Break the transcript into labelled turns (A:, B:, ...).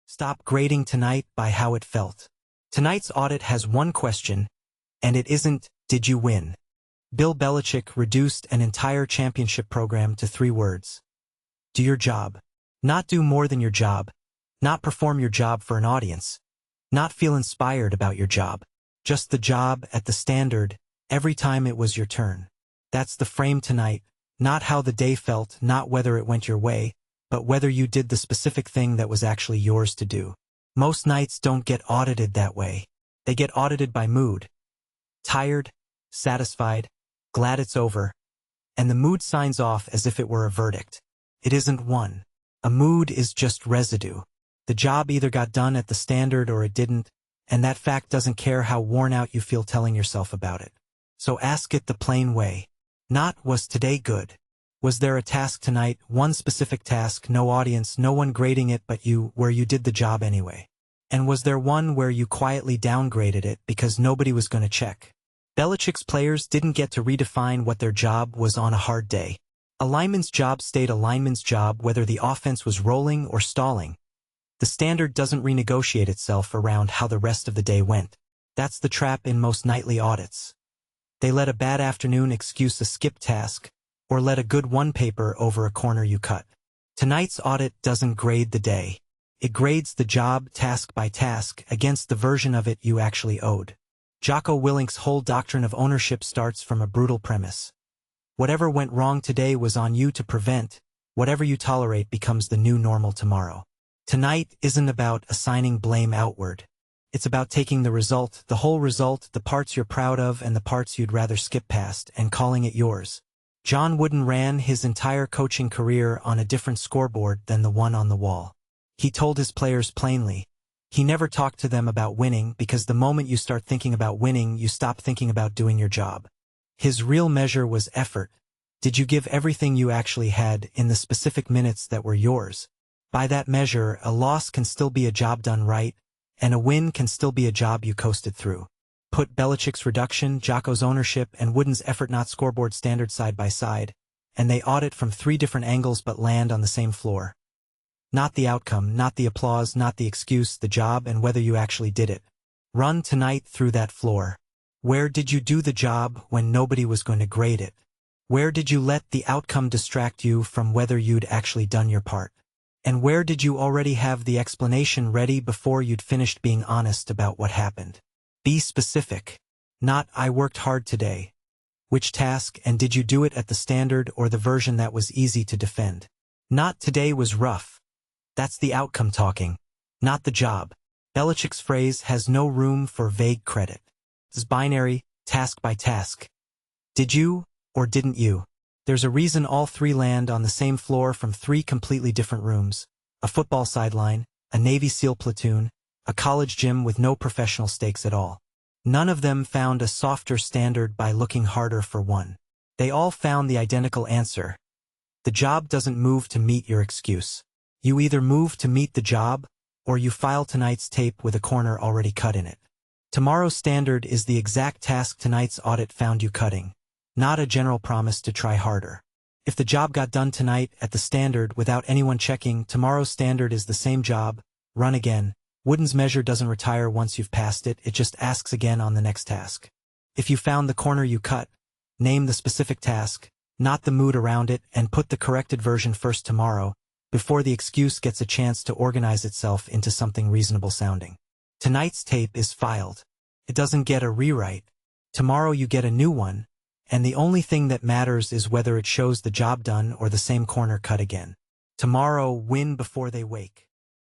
A: Stop grading tonight by how it felt. Tonight's audit has one question, and it isn't, did you win? Bill Belichick reduced an entire championship program to 3 words. Do your job. Not do more than your job. Not perform your job for an audience. Not feel inspired about your job. Just the job at the standard, every time it was your turn. That's the frame tonight, not how the day felt, not whether it went your way, but whether you did the specific thing that was actually yours to do. Most nights don't get audited that way. They get audited by mood. Tired, satisfied, glad it's over, and the mood signs off as if it were a verdict. It isn't one. A mood is just residue. The job either got done at the standard or it didn't, and that fact doesn't care how worn out you feel telling yourself about it. So ask it the plain way. Not, was today good? Was there a task tonight, one specific task, no audience, no one grading it but you, where you did the job anyway? And was there one where you quietly downgraded it because nobody was going to check? Belichick's players didn't get to redefine what their job was on a hard day. A lineman's job stayed a lineman's job whether the offense was rolling or stalling. The standard doesn't renegotiate itself around how the rest of the day went. That's the trap in most nightly audits. They let a bad afternoon excuse a skip task, or let a good one paper over a corner you cut. Tonight's audit doesn't grade the day. It grades the job task by task against the version of it you actually owed. Jocko Willink's whole doctrine of ownership starts from a brutal premise. Whatever went wrong today was on you to prevent. Whatever you tolerate becomes the new normal tomorrow. Tonight isn't about assigning blame outward. It's about taking the result, the whole result, the parts you're proud of and the parts you'd rather skip past, and calling it yours. John Wooden ran his entire coaching career on a different scoreboard than the one on the wall. He told his players plainly. He never talked to them about winning because the moment you start thinking about winning, you stop thinking about doing your job. His real measure was effort. Did you give everything you actually had in the specific minutes that were yours? By that measure, a loss can still be a job done right, and a win can still be a job you coasted through. Put Belichick's reduction, Jocko's ownership, and Wooden's effort not scoreboard standard side by side, and they audit from 3 different angles but land on the same floor. Not the outcome, not the applause, not the excuse, the job and whether you actually did it. Run tonight through that floor. Where did you do the job when nobody was going to grade it? Where did you let the outcome distract you from whether you'd actually done your part? And where did you already have the explanation ready before you'd finished being honest about what happened? Be specific. Not, I worked hard today. Which task, and did you do it at the standard or the version that was easy to defend? Not, today was rough. That's the outcome talking, not the job. Belichick's phrase has no room for vague credit. It's binary, task by task. Did you, or didn't you? There's a reason all 3 land on the same floor from 3 completely different rooms. A football sideline, a Navy SEAL platoon, a college gym with no professional stakes at all. None of them found a softer standard by looking harder for one. They all found the identical answer. The job doesn't move to meet your excuse. You either move to meet the job, or you file tonight's tape with a corner already cut in it. Tomorrow's standard is the exact task tonight's audit found you cutting, not a general promise to try harder. If the job got done tonight at the standard without anyone checking, tomorrow's standard is the same job, run again. Wooden's measure doesn't retire once you've passed it, it just asks again on the next task. If you found the corner you cut, name the specific task, not the mood around it, and put the corrected version first tomorrow, before the excuse gets a chance to organize itself into something reasonable sounding. Tonight's tape is filed. It doesn't get a rewrite. Tomorrow you get a new one, and the only thing that matters is whether it shows the job done or the same corner cut again. Tomorrow, win before they wake.